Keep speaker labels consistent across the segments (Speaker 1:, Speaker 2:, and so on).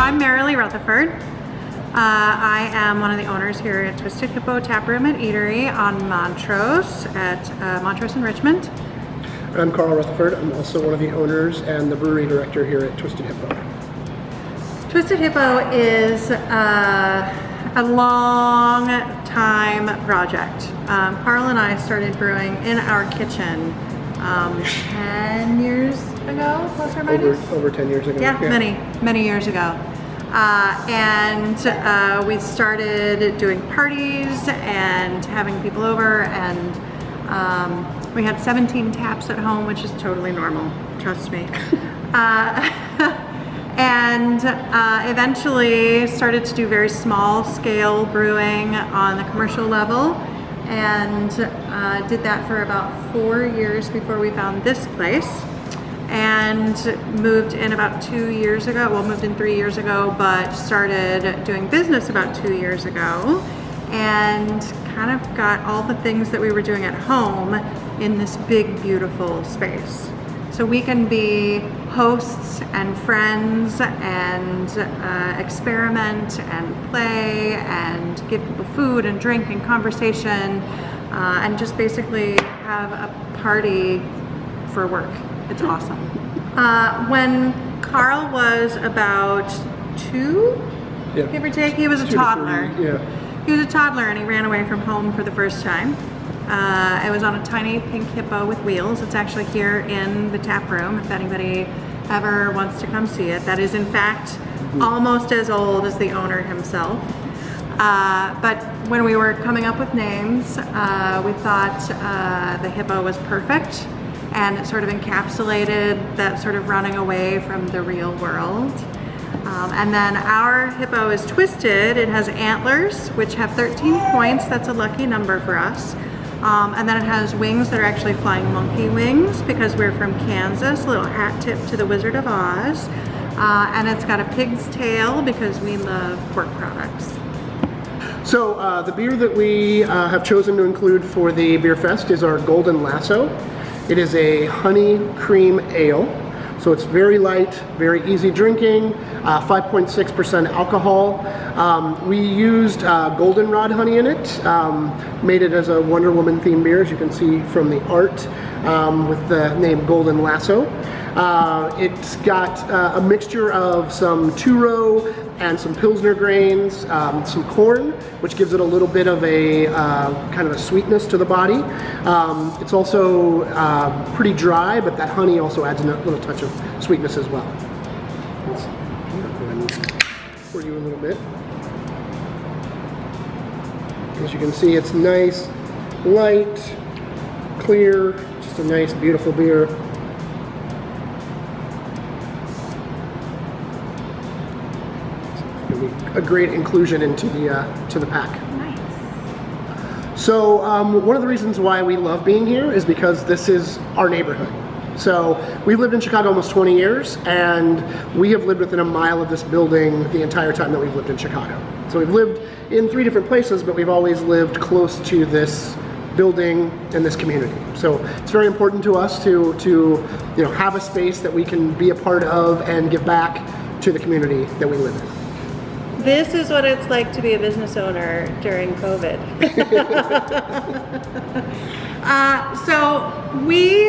Speaker 1: I'm Marilee Rutherford. I am one of the owners here at Twisted Hippo Tap Room and Eatery on Montrose at Montrose in Richmond.
Speaker 2: I'm Carl Rutherford. I'm also one of the owners and the brewery director here at Twisted Hippo.
Speaker 1: Twisted Hippo is a long time project. Carl and I started brewing in our kitchen 10 years ago, plus or minus?
Speaker 2: Over 10 years ago.
Speaker 1: Yeah, many years ago. And we started doing parties and having people over, and we had 17 taps at home, which is totally normal, trust me. And eventually started to do very small scale brewing on the commercial level, and did that for about 4 years before we found this place, and moved in about 2 years ago. Well, moved in 3 years ago, but started doing business about 2 years ago, and kind of got all the things that we were doing at home in this big, beautiful space. So we can be hosts and friends and experiment and play and give people food and drink and conversation, and just basically have a party for work. It's awesome. When Carl was about 2,
Speaker 2: Yeah.
Speaker 1: give or take, he was a
Speaker 2: 2 to
Speaker 1: toddler.
Speaker 2: 3, yeah.
Speaker 1: He was a toddler and he ran away from home for the first time. It was on a tiny pink hippo with wheels. It's actually here in the tap room if anybody ever wants to come see it. That is in fact almost as old as the owner himself. But when we were coming up with names, we thought the hippo was perfect, and it sort of encapsulated that sort of running away from the real world. And then our hippo is twisted. It has antlers, which have 13 points. That's a lucky number for us. And then it has wings that are actually flying monkey wings because we're from Kansas, a little hat tip to the Wizard of Oz. And it's got a pig's tail because we love pork products.
Speaker 2: So the beer that we have chosen to include for the Beer Fest is our Golden Lasso. It is a honey cream ale. So it's very light, very easy drinking, 5.6% alcohol. We used goldenrod honey in it, made it as a Wonder Woman themed beer, as you can see from the art, with the name Golden Lasso. It's got a mixture of some two-row and some Pilsner grains, some corn, which gives it a little bit of a kind of a sweetness to the body. It's also pretty dry, but that honey also adds a little touch of sweetness as well. Let's go ahead and pour you a little bit. As you can see, it's nice, light, clear, just a nice, beautiful beer. A great inclusion into the pack.
Speaker 1: Nice.
Speaker 2: So one of the reasons why we love being here is because this is our neighborhood. So we've lived in Chicago almost 20 years, and we have lived within a mile of this building the entire time that we've lived in Chicago. So we've lived in 3 different places, but we've always lived close to this building and this community. So it's very important to us to have a space that we can be a part of and give back to the community that we live in.
Speaker 1: This is what it's like to be a business owner during COVID. So we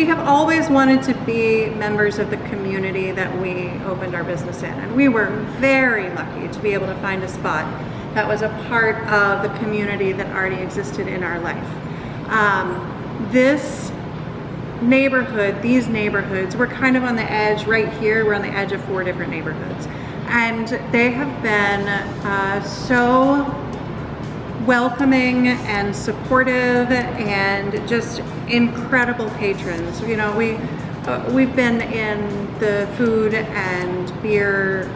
Speaker 1: have always wanted to be members of the community that we opened our business in, and we were very lucky to be able to find a spot that was a part of the community that already existed in our life. This neighborhood, these neighborhoods, we're kind of on the edge right here. We're on the edge of 4 different neighborhoods. And they have been so welcoming and supportive and just incredible patrons. You know, we've been in the food and beer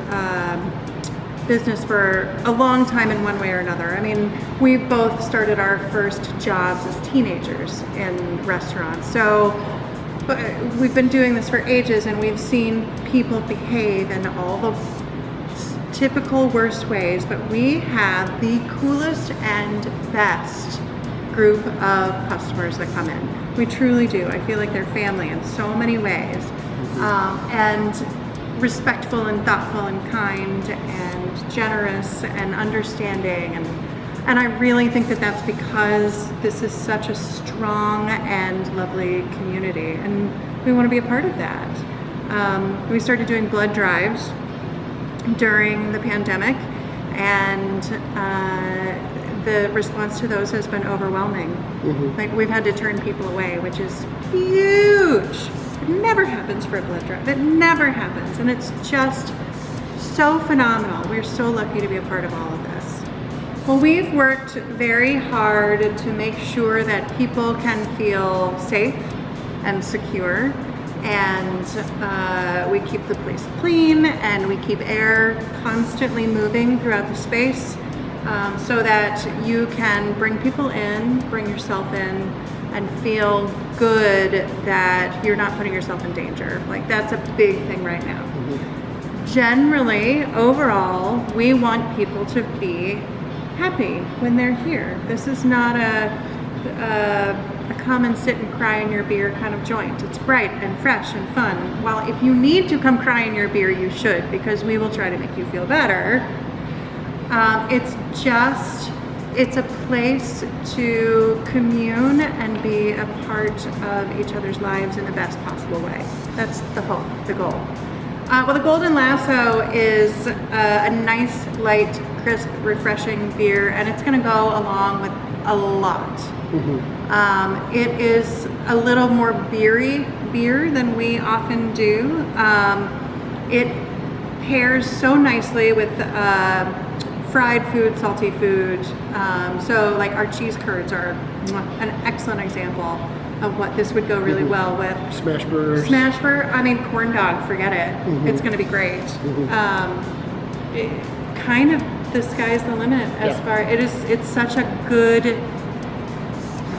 Speaker 1: business for a long time in one way or another. I mean, we both started our first jobs as teenagers in restaurants. So we've been doing this for ages, and we've seen people behave in all the typical worst ways, but we have the coolest and best group of customers that come in. We truly do. I feel like they're family in so many ways. And respectful and thoughtful and kind and generous and understanding, and I really think that that's because this is such a strong and lovely community, and we want to be a part of that. We started doing blood drives during the pandemic, and the response to those has been overwhelming. Like, we've had to turn people away, which is huge. It never happens for a blood drive. It never happens, and it's just so phenomenal. We're so lucky to be a part of all of this. Well, we've worked very hard to make sure that people can feel safe and secure, and we keep the place clean, and we keep air constantly moving throughout the space, so that you can bring people in, bring yourself in, and feel good that you're not putting yourself in danger. Like, that's a big thing right now. Generally, overall, we want people to be happy when they're here. This is not a come and sit and cry in your beer kind of joint. It's bright and fresh and fun. Well, if you need to come cry in your beer, you should, because we will try to make you feel better. It's a place to commune and be a part of each other's lives in the best possible way. That's the hope, the goal. Well, the Golden Lasso is a nice, light, crisp, refreshing beer, and it's going to go along with a lot. It is a little more beery beer than we often do. It pairs so nicely with fried food, salty food. So like our cheese curds are an excellent example of what this would go really well with.
Speaker 2: Smash burgers.
Speaker 1: Smash burger, I mean corn dog, forget it. It's gonna be great. Kind of the sky's the limit as far, it's such a good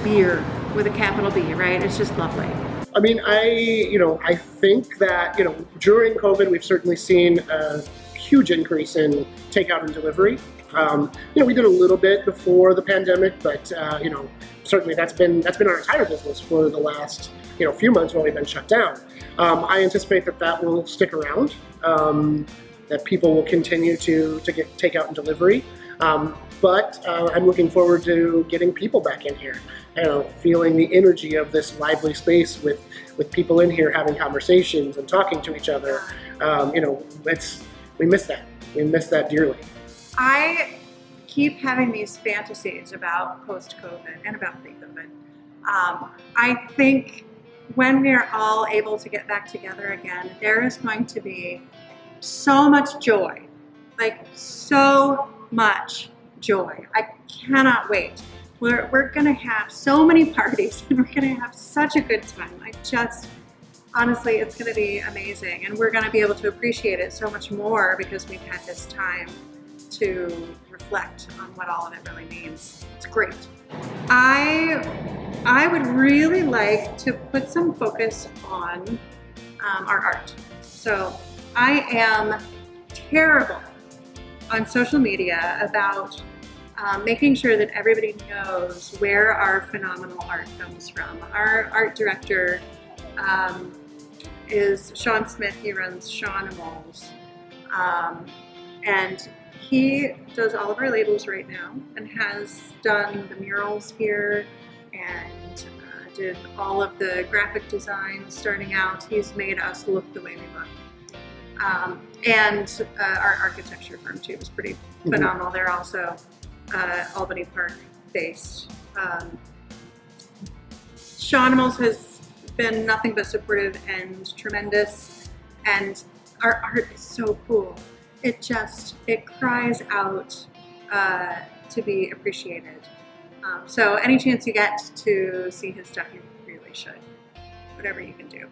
Speaker 1: beer with a capital B, right? It's just lovely.
Speaker 2: I mean, I think that, during COVID, we've certainly seen a huge increase in takeout and delivery. We did a little bit before the pandemic, but certainly that's been our entire business for the last few months while we've been shut down. I anticipate that will stick around, that people will continue to get takeout and delivery. But I'm looking forward to getting people back in here, feeling the energy of this lively space with people in here having conversations and talking to each other. We miss that. We miss that dearly.
Speaker 1: I keep having these fantasies about post-COVID and about pre-COVID. I think when we are all able to get back together again, there is going to be so much joy, like so much joy. I cannot wait. We're gonna have so many parties and we're gonna have such a good time. Honestly, it's gonna be amazing, and we're gonna be able to appreciate it so much more because we've had this time to reflect on what all of it really means. It's great. I would really like to put some focus on our art. So I am terrible on social media about making sure that everybody knows where our phenomenal art comes from. Our art director is Sean Smith. He runs Seanimals, and he does all of our labels right now and has done the murals here and did all of the graphic design starting out. He's made us look the way we look. And our architecture firm too is pretty phenomenal. They're also Albany Park based. Seanimals has been nothing but supportive and tremendous, and our art is so cool. It cries out to be appreciated. So any chance you get to see his stuff, you really should, whatever you can do.